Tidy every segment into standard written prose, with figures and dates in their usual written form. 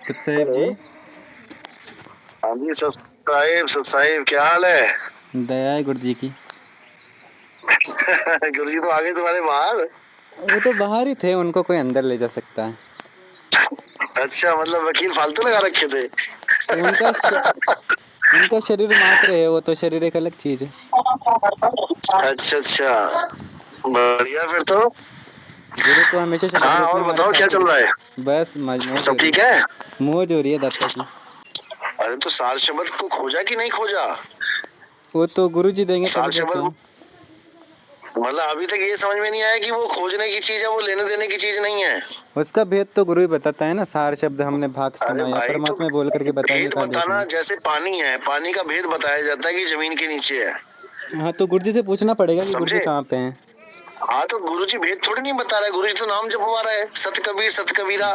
सतसाहिब जी। हाँ जी सतसाहिब क्या हाल है? दया है गुरु जी की। गुरु जी तो आगे तुम्हारे बाहर। वो तो बाहर ही थे, उनको कोई अंदर ले जा सकता है। अच्छा, मतलब वकील फालतू लगा रखे थे। उनका शरीर मात्र है, वो तो शरीर एक अलग चीज है। अच्छा, बढ़िया फिर तो। गुरु तो हमेशा शरीर हाँ, रूप में और हमारे बताओ क्या साथ ही चल रहा है? बस मौज हो सब रही ठीक है। है? मौज हो रही है दाता की। अरे तो सार शब्द को खोजा कि नहीं खोजा? वो तो गुरु जी देंगे सार तभी जाके। शब्द मतलब अभी तक ये समझ में नहीं आया कि वो खोजने की चीज है, वो लेने देने की चीज नहीं है। उसका भेद तो गुरु ही बताता है ना। सार शब्द हमने भाग अरे सुना या भाई, तो परमात्मा बोल करके बताएंगे भेद कहाँ देखना। बताना, जैसे पानी है, पानी का भेद बताया जाता है कि जमीन के नीचे है। हाँ, तो गुरु जी से पूछना पड़ेगा कि गुरु जी समझे? कहाँ पे हैं। हाँ, तो गुरुजी भेद थोड़ी नहीं बता रहा है, गुरुजी तो नाम जपवा रहा है, सत कबीर सत कबीरा,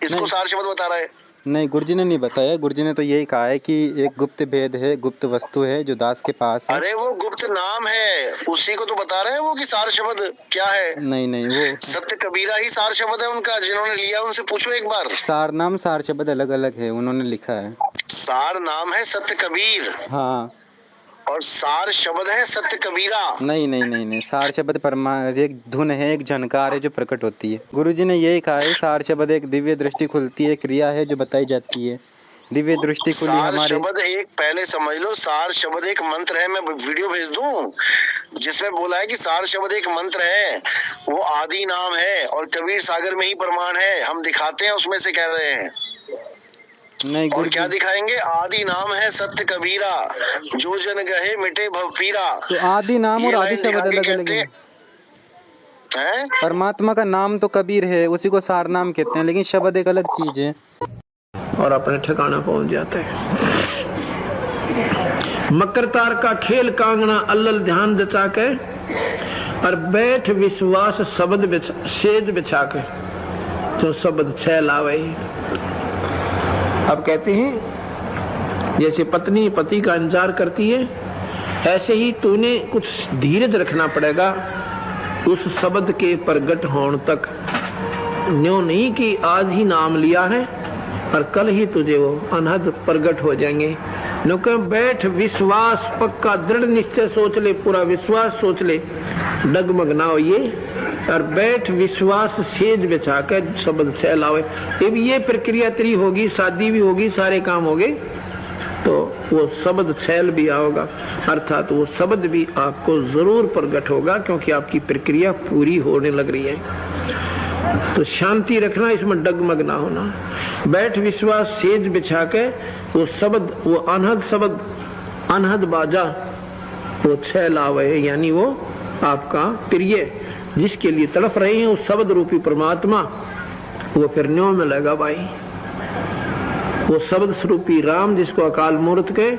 इसको नहीं सार शब्द बता रहा है। नहीं, गुरुजी ने नहीं बताया। गुरुजी ने तो यही कहा है कि एक गुप्त भेद है, गुप्त वस्तु है जो दास के पास है। अरे वो गुप्त नाम है, उसी को तो बता रहे हैं वो कि सार शब्द क्या है। नहीं, वो सत्य कबीरा ही सार शब्द है उनका, जिन्होंने लिया उनसे पूछो एक बार। सार नाम सार शब्द अलग अलग है, उन्होंने लिखा है। सार नाम है सत्य कबीर हाँ। और सार शब्द है सत्य कबीरा। नहीं, सार शब्द एक धुन है, एक झनकार है जो प्रकट होती है। गुरुजी ने यही कहा है, सार शब्द एक दिव्य दृष्टि खुलती है, क्रिया है जो बताई जाती है। दिव्य दृष्टि खुली सार हमारे। शब्द एक, पहले समझ लो, सार शब्द एक मंत्र है। मैं वीडियो भेज दूं जिसमें बोला है कि सार शब्द एक मंत्र है, वो आदि नाम है और कबीर सागर में ही प्रमाण है। हम दिखाते हैं, उसमें से कह रहे हैं। नहीं और क्या गुरुजी, दिखाएंगे? आदि नाम है सत्य कबीरा, जो जन गहे मिटे भव पीरा। तो आदि नाम ये और आदि लाइन दिखा शब्द के अलग अलग कहते है। हैं। परमात्मा का नाम तो कबीर है, उसी को सार नाम कहते हैं, लेकिन शब्द एक अलग चीज है। और अपने ठिकाना पहुंच जाते हैं। मकर तार का खेल कांगना अल्लल ध्यान जचा के, और बैठ विश्वास शब्द सेज बिछा के, जो शब्द छह लावे। अब कहते हैं जैसे पत्नी पति का इंतजार करती है, ऐसे ही तूने कुछ धीरज रखना पड़ेगा उस शब्द के प्रगट होने तक। न्यों नहीं कि आज ही नाम लिया है और कल ही तुझे वो अनहद प्रगट हो जाएंगे। नुके बैठ विश्वास पक्का दृढ़ निश्चय सोच ले, पूरा विश्वास सोच ले, डगमग ना हो ये। और बैठ विश्वास सेज बिछा कर शब्द छह लावे। जब ये प्रक्रिया तेरी होगी, शादी भी होगी, सारे काम होंगे, तो वो शब्द छैल भी आओगा, अर्थात वो शब्द भी आपको जरूर प्रगट होगा, क्योंकि आपकी प्रक्रिया पूरी होने लग रही है। तो शांति रखना, इसमें डगमग ना होना। बैठ विश्वास सेज बिछा के वो शब्द, वो अनहद शब्द, अनहद बाजा, वो छह लावे, यानी वो आपका प्रिय जिसके लिए तड़प रहे हैं, उस शब्द रूपी परमात्मा, वो फिर न्यों में लगा भाई। वो शब्द स्वरूपी राम जिसको अकाल मूर्त के,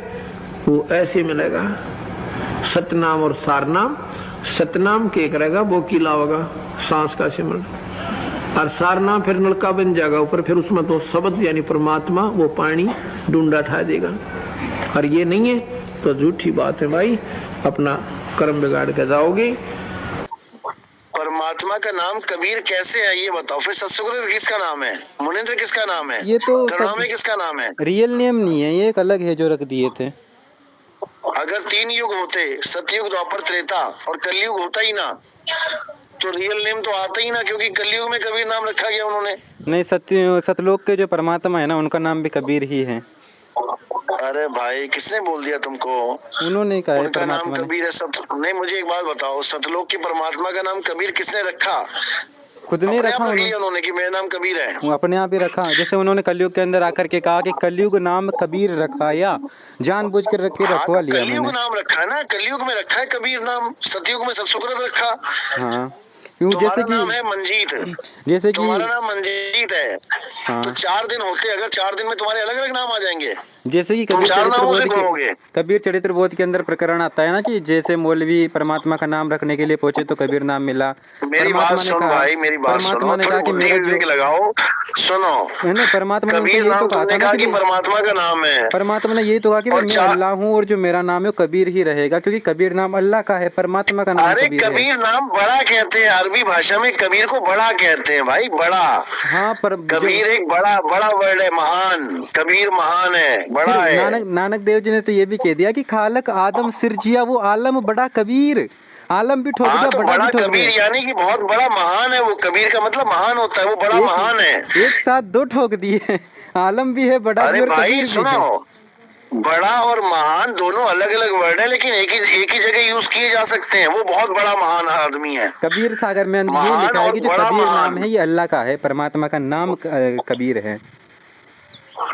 वो ऐसे मिलेगा। सतनाम और सारनाम, सतनाम के करेगा वो की लावेगा सांस का सिमरन, और सारनाम फिर नलका बन जाएगा ऊपर, फिर उसमें तो शब्द यानी परमात्मा वो पानी डूंडा ठा देगा। और ये नहीं है तो झूठी बात है भाई, अपना कर्म बिगाड़ के जाओगे। परमात्मा का नाम कबीर कैसे है ये बताओ। फिर सतसुकृत किसका नाम है? मुनिंद्र किसका नाम है? ये तो करुणामय किसका नाम है? रियल नेम नहीं है, ये एक अलग है जो रख दिए थे। अगर 3 युग होते, सतयुग द्वापर त्रेता और कलयुग होता ही ना, तो रियल नेम तो आता ही ना, क्योंकि कलयुग में कबीर नाम रखा गया उन्होंने। नहीं, सतलोक के जो परमात्मा है ना, उनका नाम भी कबीर ही है। अरे भाई, किसने बोल दिया तुमको? उन्होंने कहा है उनका नाम परमात्मा ने। कबीर है। नहीं, मुझे एक बात बताओ, सतलोक के परमात्मा का नाम कबीर किसने रखा? खुद ने अपने रखा आप रख लिया उन्होंने कि मेरा नाम कबीर है। वो अपने आप ही रखा। जैसे उन्होंने कलयुग के अंदर आकर के कहा कि कलयुग नाम कबीर रखाया, जानबूझ कर रख के रखवा लिया मैंने। कलयुग नाम रखा है ना, कलयुग में रखा है कबीर नाम, सतयुग में सतसुकृत रखा। हाँ, क्यों? जैसे कि नाम है मंजीत, जैसे कि तुम्हारा नाम मंजीत है। हाँ, तो 4 दिन होते, अगर 4 दिन में तुम्हारे अलग अलग नाम आ जाएंगे। जैसे कि तुम कबीर 4 चरित्र नामों से बोध कहोगे। कबीर चरित्र बोध के अंदर प्रकरण आता है ना कि जैसे मौलवी परमात्मा का नाम रखने के लिए पहुंचे तो कबीर नाम मिला। मेरी बात सुन भाई, मेरी बात सुनो, परमात्मा ने थोड़ी कहा कि बुद्धि मेरा जो विवेक लगाओ, सुनो। नहीं, परमात्मा ने उनसे कबीर यही तो नाम कहा था तुमने ना कहा कि कि परमात्मा का नाम है, परमात्मा ने यही तो कहा कि और मैं अल्लाह हूँ और जो मेरा नाम है वो कबीर ही रहेगा, क्योंकि कबीर नाम अल्लाह का है, परमात्मा का नाम अरे कबीर है। कबीर नाम बड़ा कहते हैं, अरबी भाषा में कबीर को बड़ा कहते हैं भाई, बड़ा। हाँ, पर कबीर एक बड़ा बड़ा वर्ड है, महान। कबीर महान है, बड़ा है। नानक देव जी ने तो ये भी कह दिया कि खालक आदम सिरजिया वो आलम बड़ा कबीर। आलम भी ठोक दिया, तो बड़ा भी ठोक कबीर दिया। यानी कि बहुत बड़ा महान है वो। कबीर का मतलब महान होता है, वो बड़ा महान है। एक साथ 2 ठोक दिए, आलम भी है, बड़ा भी अरे और भाई कबीर भी है। सुनो, बड़ा और महान दोनों अलग अलग वर्ड है, लेकिन एक ही जगह यूज किए जा सकते हैं। वो बहुत बड़ा महान आदमी है। कबीर सागर में ये महान लिखा है और कि जो बड़ा कबीर नाम महान। है ये अल्लाह का है, परमात्मा का नाम कबीर है।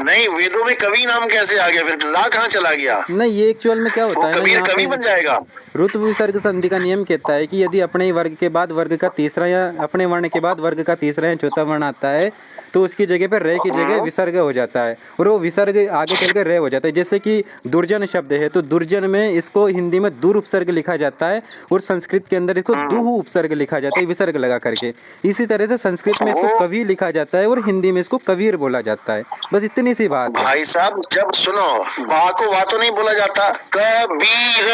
नहीं, वेदों में कवि नाम कैसे आ गया? फिर ला कहाँ चला गया? नहीं, ये एक्चुअल में क्या होता वो है ना, कबीर यहाँ कवि पे बन जाएगा। ऋतु विसर्ग संधि का नियम कहता है कि यदि अपने ही वर्ग के बाद वर्ग का तीसरा या अपने वर्ण के बाद वर्ग का तीसरा या चौथा वर्ण आता है तो उसकी जगह पर रे की जगह विसर्ग हो जाता है, और वो विसर्ग आगे चलकर रे हो जाता है। जैसे कि दुर्जन शब्द है तो दुर्जन में इसको हिंदी में दूर उपसर्ग लिखा जाता है, और संस्कृत के अंदर इसको दुह उपसर्ग लिखा जाता है विसर्ग लगा करके। इसी तरह से संस्कृत में इसको कवि लिखा जाता है और हिंदी में इसको कबीर बोला जाता है। बस इतनी सी बात है भाई साहब। जब सुनो, बा को वा तो नहीं बोला जाता, कबीर,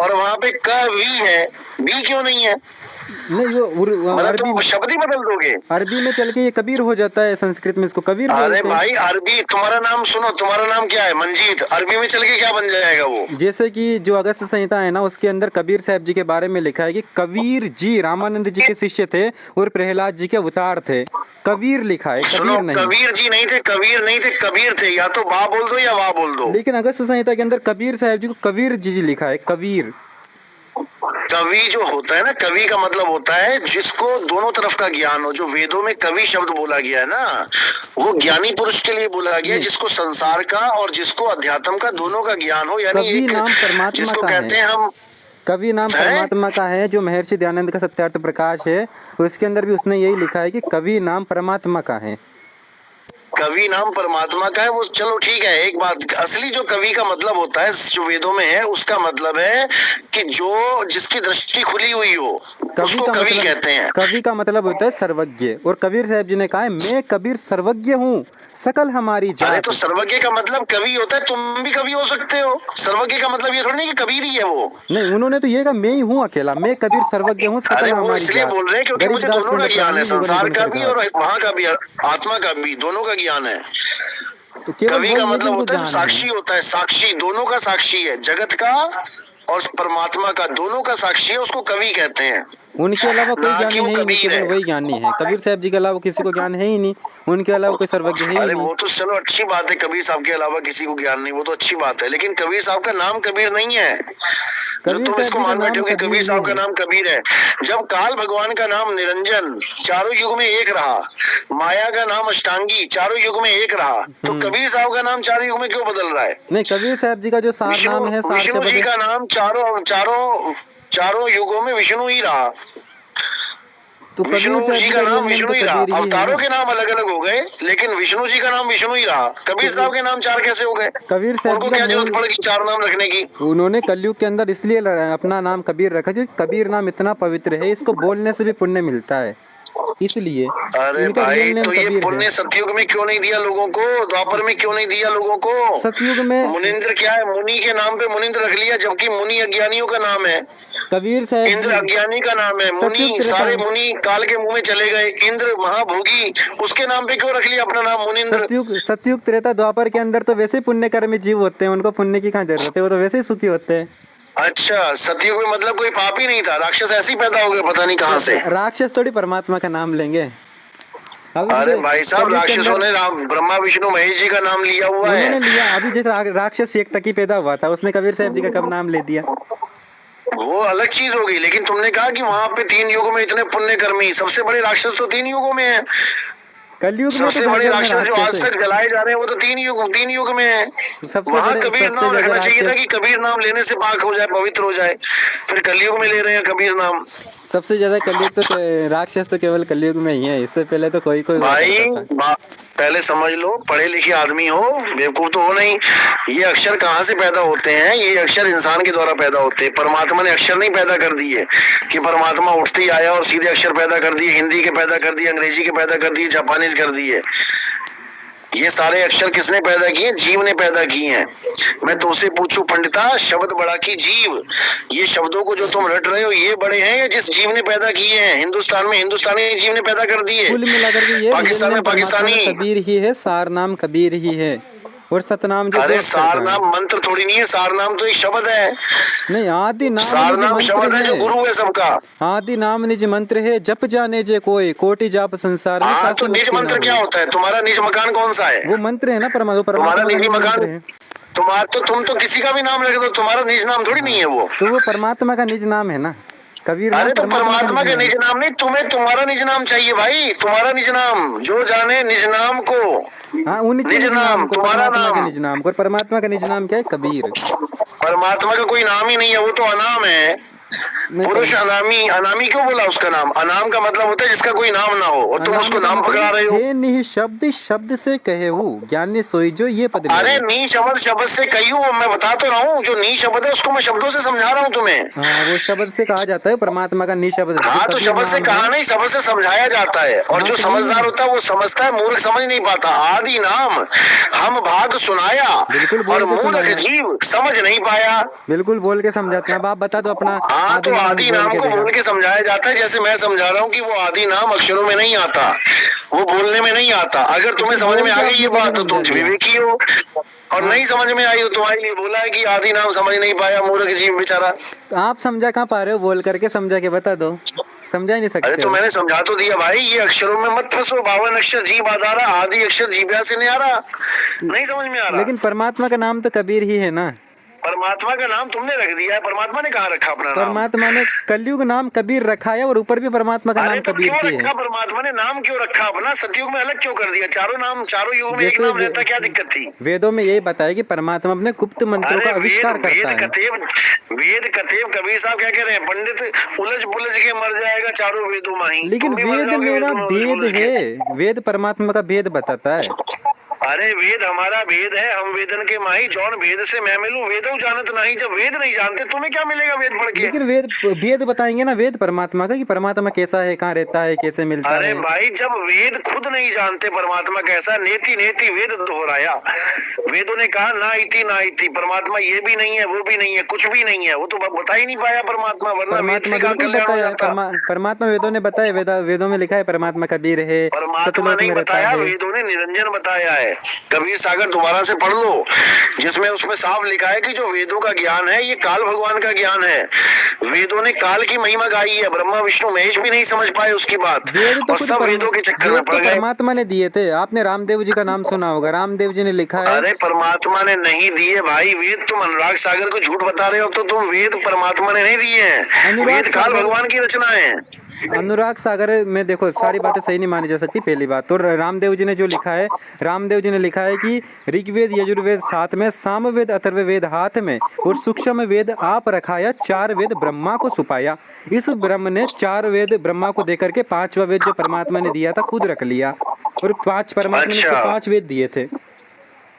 और वहाँ पे कवि है, बी क्यों नहीं है? नहीं, वो मतलब अरबी तुम शब्द ही बदल दोगे। अरबी में चल के ये कबीर हो जाता है, संस्कृत में इसको कबीर अरे बोलते हैं। भाई अरबी, तुम्हारा नाम सुनो, तुम्हारा नाम क्या है? मंजीत। अरबी में चल के क्या बन जाएगा वो? जैसे कि जो अगस्त संहिता है ना, उसके अंदर कबीर साहब जी के बारे में लिखा है कि कबीर जी रामानंद जी के शिष्य थे और प्रहलाद जी के अवतार थे। कबीर लिखा है, सुनो, कबीर नहीं। कबीर जी नहीं थे, कबीर नहीं थे, कबीर थे। या तो बा बोल दो या वाह बोल दो। लेकिन अगस्त संहिता के अंदर कबीर साहब जी को कबीर जी लिखा है, कबीर। कवि जो होता है ना, कवि का मतलब होता है जिसको दोनों तरफ का ज्ञान हो। जो वेदों में कवि शब्द बोला गया है ना, वो ज्ञानी पुरुष के लिए बोला गया है, जिसको संसार का और जिसको अध्यात्म का दोनों का ज्ञान हो। यानी कवि नाम परमात्मा जिसको का कहते है। हैं हम, कवि नाम परमात्मा का है, जो महर्षि दयानंद का सत्यार्थ प्रकाश है उसके अंदर भी उसने यही लिखा है कि कवि नाम परमात्मा का है। कवि नाम परमात्मा का है वो। चलो ठीक है, एक बात, असली जो कवि का मतलब होता है जो वेदों में है, उसका मतलब है कि जो जिसकी दृष्टि खुली हुई हो, उसको कवि कहते हैं। कवि का मतलब होता है सर्वज्ञ, और कबीर साहब जी ने कहा है मैं कबीर सर्वज्ञ हूँ, सकल हमारी अरे जात। तो सर्वज्ञ का मतलब कवि होता है, तुम भी कवि हो सकते हो। सर्वज्ञ का मतलब ये थोड़ी नहीं कि कबीर ही है वो। नहीं, उन्होंने तो ये कहा मैं ही हूँ अकेला, मैं कबीर सर्वज्ञ हूँ, सकल अरे वो हमारी इसलिए जात। बोल रहे हैं क्योंकि मुझे गरीबदास दोनों का पंडित ज्ञान है, रामानी संसार लोगों का ने भी और वहाँ का भी, आत्मा का भी, दोनों का ज्ञान है। तो केवल कवि का वही मतलब जिनको होता है जो ज्ञान साक्षी होता है, साक्षी, दोनों का साक्षी है, जगत का और परमात्मा का, दोनों का साक्षी है, उसको कवि कहते हैं। उनके अलावा कोई ना कि ज्ञानी वो है ही नहीं, कबीर केवल है। वही ज्ञानी है। कबीर साहब जी के अलावा किसी को ज्ञान है ही नहीं, उनके अलावा कोई सर्वज्ञ है ही अरे नहीं। वो तो चलो अच्छी बात है, कबीर साहब के अलावा किसी को ज्ञान नहीं, वो तो अच्छी बात है, लेकिन कबीर साहब का नाम कबीर नहीं है। जो तुम इसको मान बैठे हो कि कबीर साहब का नाम कबीर है। जब काल भगवान का नाम निरंजन चारों युग में एक रहा, माया का नाम अष्टांगी चारों युग में एक रहा, तो कबीर साहब का नाम चारों युग में क्यों बदल रहा है? नहीं, कबीर साहब जी का जो सार नाम है, सार विष्णु जी शब्द का नाम चारों युगों में विष्णु ही रहा। तो कबीर विष्णु साहब जी जी का नाम रियल विष्णु तो ही रहा। कबीर ही है अवतारों ना। के नाम अलग अलग हो गए, लेकिन विष्णु जी का नाम विष्णु ही रहा। कबीर साहब के नाम 4 कैसे हो गए? कबीर साहब उनको जी क्या का जरूरत पड़ेगी 4 नाम रखने की? उन्होंने कलयुग के अंदर इसलिए अपना नाम कबीर रखा क्योंकि कबीर नाम इतना पवित्र है, इसको बोलने से भी पुण्य मिलता है, इसलिए। अरे इनका भाई, रियल नेम तो ये कबीर पुण्य है। सतयुग में क्यों नहीं दिया लोगों को? द्वापर में क्यों नहीं दिया लोगों को? सतयुग में मुनिंद्र क्या है? मुनि के नाम पे मुनिंद्र रख लिया, जबकि मुनि अज्ञानियों का नाम है। कबीर साहब इंद्र जी अज्ञानी का नाम है। मुनि, सारे मुनि काल के मुंह में चले गए। इंद्र महाभोगी, उसके नाम पे क्यों रख लिया अपना नाम मुनिंद्र? सतयुग त्रेता द्वापर के अंदर तो वैसे पुण्य कर्मी जीव होते हैं, उनको पुण्य की कहाँ जरूरत है, वो तो वैसे ही सुखी होते हैं। अच्छा, सतयुग में मतलब कोई पाप ही नहीं था, राक्षस ऐसे ही पैदा हो गए पता नहीं कहाँ से। राक्षस थोड़ी परमात्मा का नाम लेंगे। अरे भाई साहब, राक्षसों ने ब्रह्मा विष्णु महेश जी का नाम लिया हुआ है। उन्होंने लिया। अभी जैसे राक्षस एक तक ही पैदा हुआ था, उसने कबीर साहब जी का कब नाम ले दिया? वो अलग चीज होगी, लेकिन तुमने कहा कि वहाँ पे 3 युग में इतने पुण्य कर्मी, सबसे बड़े राक्षस तो 3 युगों में है। कलयुग में सबसे बड़े राक्षस जो आज तक जलाए जा रहे हैं वो तो 3 युग में है। वहाँ कबीर नाम रखना चाहिए था कि कबीर नाम लेने से पाक हो जाए, पवित्र हो जाए। फिर कलयुग में ले रहे हैं कबीर नाम। सबसे ज्यादा कलयुग तो राक्षस तो केवल कलयुग में ही है, इससे पहले तो कोई हुआ भाई करता था। पहले समझ लो, पढ़े लिखे आदमी हो, बेवकूफ तो हो नहीं। ये अक्षर कहाँ से पैदा होते हैं? ये अक्षर इंसान के द्वारा पैदा होते हैं। परमात्मा ने अक्षर नहीं पैदा कर दिए कि परमात्मा उठते ही आया और सीधे अक्षर पैदा कर दिए, हिंदी के पैदा कर दिए, अंग्रेजी के पैदा कर दिए, जापानीज कर दिए। ये सारे अक्षर किसने पैदा किए? जीव ने पैदा किए हैं। मैं तुमसे पूछूं पंडिता, शब्द बड़ा की जीव, ये शब्दों को जो तुम रट रहे हो ये बड़े हैं या जिस जीव ने पैदा किए हैं? हिंदुस्तान में हिंदुस्तानी जीव ने पैदा कर दिए, कुल मिलाकर के ये पाकिस्तान में पाकिस्तानी। कबीर ही है, सार नाम कबीर ही है, और सतनाम जो अरे सार नाम मंत्र थोड़ी नहीं है, सार नाम तो एक शब्द है। नहीं, आदि नाम सार नाम शब्द है जो गुरु है सबका। आदि नाम निज मंत्र है, जप जाने जे कोई, कोटि जाप संसार में। हाँ तो निज मंत्र क्या होता है? तुम्हारा निज मकान कौन सा है? वो मंत्र है ना, तुम्हारा निजी मकान। तुम्हारा तो तुम तो किसी का भी नाम रख दो, तुम्हारा निज नाम थोड़ी नहीं है वो। तो वो परमात्मा का निज नाम है ना कबीर। अरे तो परमात्मा का निज नाम नहीं, तुम्हें तुम्हारा निज नाम चाहिए भाई, तुम्हारा निज नाम। जो जाने निज नाम को, हाँ उनके निज नाम, तुम्हारा नाम। का निज नाम को, परमात्मा का निज नाम क्या है? कबीर। परमात्मा का कोई नाम ही नहीं है, वो तो अनाम है। पुरुष अनामी, अनामी क्यों बोला उसका नाम? अनाम का मतलब होता है जिसका कोई नाम ना हो, और तुम उसको नाम पकड़ा रहे हो। हे निह शब्द शब्द से कहे वो, ज्ञानी सोई जो ये पद। अरे नी शब्द शब्द से कही, मैं बता तो रहा हूँ, जो नी शब्द है उसको मैं शब्दों से समझा रहा हूँ तुम्हें। हाँ वो शब्द से कहा जाता है, परमात्मा का नी शब्द। हाँ तो शब्द से कहा नहीं, शब्द से समझाया जाता है। और जो समझदार होता है वो समझता है, मूर्ख समझ नहीं पाता। आदि नाम हम भाग सुनाया, और मूर्ख जीव समझ नहीं पाया। बिल्कुल बोल के समझाते हैं। अब आप बता दो अपना। हाँ तो आदि नाम को बोल के समझाया जाता है, जैसे मैं समझा रहा हूँ कि वो आदि नाम अक्षरों में नहीं आता, वो बोलने में नहीं आता। अगर तुम्हें समझ में आ गई ये बात तो तुम विवेकी हो, और नहीं समझ में आई हो तुम्हारे लिए बोला है कि आदि नाम समझ नहीं पाया मूर्ख जीव बेचारा। आप समझा कहाँ पा रहे हो? बोल करके समझा के बता दो, समझा ही नहीं सकते। अरे तो मैंने समझा तो दिया भाई, ये अक्षरों में मत फंसो। 52 अक्षर जीव आधारा, आदि अक्षर जीव्या से नहीं आ रहा, नहीं समझ में आ रहा। लेकिन परमात्मा का नाम तो कबीर ही है ना। परमात्मा का नाम तुमने रख दिया है, परमात्मा ने कहाँ रखा अपना नाम? परमात्मा ने कलयुग नाम कबीर रखा है, और ऊपर भी परमात्मा का नाम कबीर क्यों ही रखा? है। परमात्मा ने नाम क्यों रखा अपना? सतयुग में अलग क्यों कर दिया? चारों नाम, चारों युग में एक नाम रहता, क्या दिक्कत थी? वेदों में यही बताया कि परमात्मा अपने गुप्त मंत्रों का आविष्कार करता है। वेद कतेब कबीर साहब क्या कह रहे हैं? पंडित उलझ पुलझ के मर जाएगा चारों वेदों में ही। लेकिन वेद मेरा भेद है, वेद परमात्मा का भेद बताता है। अरे वेद हमारा भेद है, हम वेदन के माही, जौन भेद से मैं मिलूं वेदो जानत नहीं। जब वेद नहीं जानते तुम्हें क्या मिलेगा वेद पढ़ के? लेकिन वेद भेद बताएंगे ना, वेद परमात्मा का, कि परमात्मा कैसा है, कहाँ रहता है, कैसे मिलता है। अरे भाई जब वेद खुद नहीं जानते परमात्मा कैसा, नेति नेति वेद दोहराया। वेदों ने कहा ना इति ना इति, परमात्मा ये भी नहीं है, वो भी नहीं है, कुछ भी नहीं है, वो तो बता ही नहीं पाया परमात्मा। वरना वेद से कहाँ कल्याण हो जाता? परमात्मा वेदों ने बताया, वेदों में लिखा है परमात्मा कबीर है, परमात्मा नहीं बताया, वेदों ने निरंजन बताया है। कबीर सागर दोबारा से पढ़ लो, जिसमें उसमें साफ लिखा है कि जो वेदों का ज्ञान है ये काल भगवान का ज्ञान है। वेदों ने काल की महिमा गाई है, ब्रह्मा विष्णु महेश भी नहीं समझ पाए उसकी बात, और सब वेदों के चक्कर में पड़ गए। परमात्मा ने दिए थे। आपने रामदेव जी का नाम सुना होगा, रामदेव जी ने लिखा है। अरे परमात्मा ने नहीं दिए भाई वेद, तुम अनुराग सागर को झूठ बता रहे हो। तो तुम वेद परमात्मा ने नहीं दिए हैं, वेद काल भगवान की रचना है। अनुराग सागर में देखो सारी बातें सही नहीं मानी जा सकती, पहली बात तो। रामदेव जी ने जो लिखा है, रामदेव जी ने लिखा है कि ऋग्वेद यजुर्वेद साथ में, सामवेद अथर्ववेद हाथ में, और सूक्ष्म वेद आप रखाया, 4 वेद ब्रह्मा को सुपाया। इस ब्रह्म ने 4 वेद ब्रह्मा को देकर के 5वां वेद जो परमात्मा ने दिया था खुद रख लिया, और 5 परमात्मा ने 5 वेद दिए थे।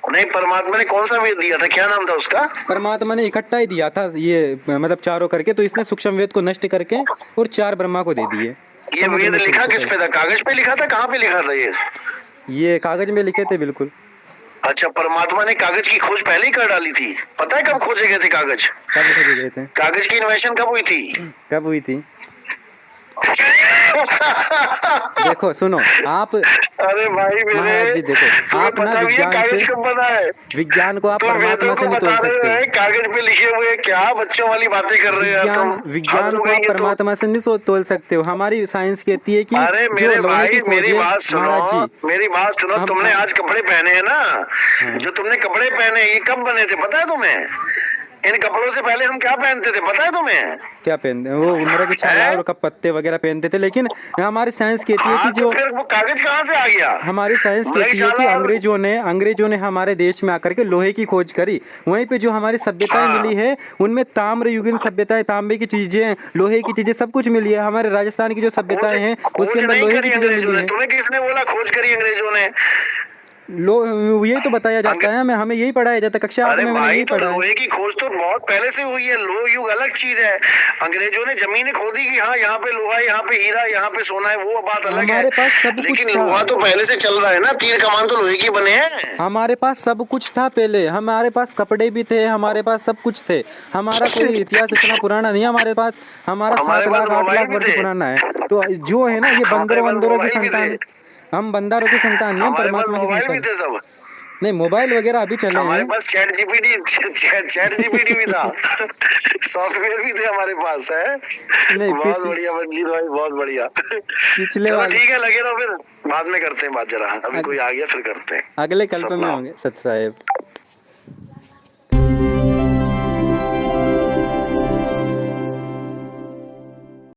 नहीं, परमात्मा ने कौन सा वेद दिया था? क्या नाम था उसका? परमात्मा ने इकट्ठा ही दिया था, ये मतलब चारों करके। तो इसने सूक्ष्म वेद को नष्ट करके और 4 ब्रह्मा को दे दिए। ये वेद लिखा किस पे था? कागज पे लिखा था? कहाँ पे लिखा था ये कागज में लिखे थे, बिल्कुल। अच्छा, परमात्मा ने कागज की खोज पहले ही कर डाली थी। पता है कब खोजे गए थे कागज? कब खोजे गए थे? कागज की इन्वेंशन कब हुई थी? कब हुई थी? देखो सुनो आप। अरे भाई मेरे जी देखो, आप ना विज्ञान को आप परमात्मा से नहीं तोड़ सकते। कागज पे लिखे हुए क्या बच्चों वाली बातें कर रहे हैं तुम? विज्ञान को आप परमात्मा से नहीं तोड़ सकते हो। हमारी साइंस कहती है कि अरे मेरे भाई मेरी बात सुनो, तुमने आज कपड़े पहने हैं ना, जो तुमने कपड़े पहने ये कब बने थे पता है तुम्हें? इन कपड़ों से पहले हम क्या पहनते थे पता है तुम्हें? क्या पहनते हैं वो उम्र की छाला और कब पत्ते वगैरह पहनते थे, लेकिन हमारी साइंस कहती है कि तो जो फिर वो कागज कहाँ से आ गया? हमारी साइंस उम्र की कहती है कि छाला अंग्रेजों ने हमारे देश में आकर के लोहे की खोज करी। वहीं पे जो हमारी सभ्यताएं हाँ। मिली है उनमें ताम्र युगीन सभ्यताएं, तांबे की चीजें, लोहे की चीजें सब कुछ मिली है। हमारे राजस्थान की जो सभ्यताएं हैं उसके अंदर लोहे की चीजें मिली है। तुम्हें किसने बोला खोज करी अंग्रेजों ने? यही तो बताया जाता है, हमें यही पढ़ाया जाता है, कक्षा 8 अरे में मैंने भाई यही तो पढ़ा है। लोहे की खोज तो बहुत पहले से हुई है। लोह युग अलग चीज है। अंग्रेजों ने जमीनें खोदी कि हाँ यहाँ पे लोहा है, यहाँ पे हीरा, यहाँ पे सोना है, वो बात अलग है। हमारे पास सब कुछ लेकिन था। लोहा तो पहले से चल रहा है ना, तीर कमान तो लोहे की बने हैं। हमारे पास सब कुछ था पहले, हमारे पास कपड़े भी थे, हमारे पास सब कुछ थे। हमारा कोई इतिहास इतना पुराना नहीं है हमारे पास। हमारा 7 लाख 8 लाख वर्ष पुराना है। तो जो है ना ये बंदरों वंदरों की संतान, हम बंदरों की संतान नहीं, हम परमात्मा की मोबाइल भी संतान। थे सब। नहीं, मोबाइल वगैरह अभी चले हमारे हैं। पास चैट जीपीटी भी था। सॉफ्टवेयर भी थे हमारे पास है। नहीं, बहुत बढ़िया मंजीत भाई, बहुत बढ़िया। पिछले चलो वाले ठीक है, लगे रहो, फिर बाद में करते हैं बात। जरा अभी कोई आ गया फिर करते हैं। अगले कल्प में सतनाम। होंगे सत साहेब।